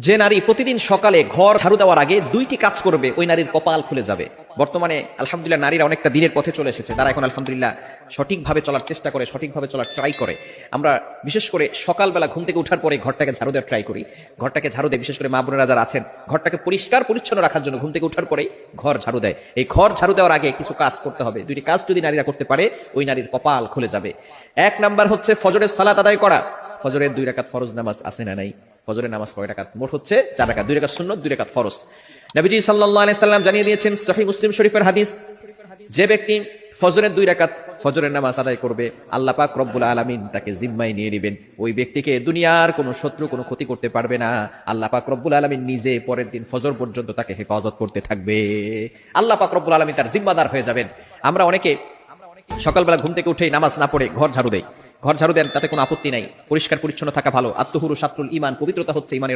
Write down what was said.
যে নারী প্রতিদিন সকালে ঘর ঝাড়ু দেওয়ার আগে দুইটি কাজ করবে ওই নারীর কপাল খুলে যাবে। বর্তমানে আলহামদুলিল্লাহ নারীরা অনেকটা দিনের পথে চলে এসেছে, তারা এখন আলহামদুলিল্লাহ সঠিকভাবে চলার চেষ্টা করে, সঠিকভাবে চলার ট্রাই করে। আমরা বিশেষ করে সকালবেলা ঘুম থেকে ওঠার পরে ঘরটাকে ঝাড়ু দেওয়ার ট্রাই করি। ঘরটাকে ঝাড়ু দেয়, বিশেষ করে মা বোনেরা যারা আছেন ঘরটাকে পরিষ্কার পরিচ্ছন্ন রাখার জন্য ঘুম থেকে ওঠার পরেই ঘর ঝাড়ু দেয়। এই ঘর ঝাড়ু দেওয়ার আগে কিছু কাজ করতে হবে। দুইটি কাজ যদি নারীরা করতে পারে ওই নারীর কপাল খুলে যাবে। এক নাম্বার হচ্ছে ফজরের সালাত আদায় করা। ফজরের 2 রাকাত ফরজ নামাজ আছে না নাই? ফজরের নামাজ কয় রাকাত? মোট হচ্ছে 4 রাকাত, 2 রাকাত সুন্নত, 2 রাকাত ফরজ। নবীজি সাল্লাল্লাহু আলাইহি সাল্লাম জানিয়ে দিয়েছেন, সহিহ মুসলিম শরীফের হাদিস, যে ব্যক্তি ফজরের 2 রাকাত ফজরের নামাজ আদায় করবে, আল্লাহ পাক রব্বুল আলামিন তাকে জিম্মায় নিয়ে নেবেন। ওই ব্যক্তিকে দুনিয়ার কোনো শত্রু কোনো ক্ষতি করতে পারবে না। আল্লাহ পাক রব্বুল আলামিন নিজে পরের দিন ফজর পর্যন্ত তাকে হেফাজত করতে থাকবে। আল্লাহ পাক রব্বুল আলামিন তার জিম্মাদার হয়ে যাবেন। আমরা অনেকে সকালবেলা ঘুম থেকে উঠেই নামাজ না পড়ে ঘর ঝাড়ু দেই। ঘর ঝাড়ু দেন, তাতে কোনো আপত্তি নাই, পরিষ্কার পরিচ্ছন্ন থাকা ভালো। আত্মহুরু শাত্রুল ঈমান, পবিত্রতা হচ্ছে ঈমানের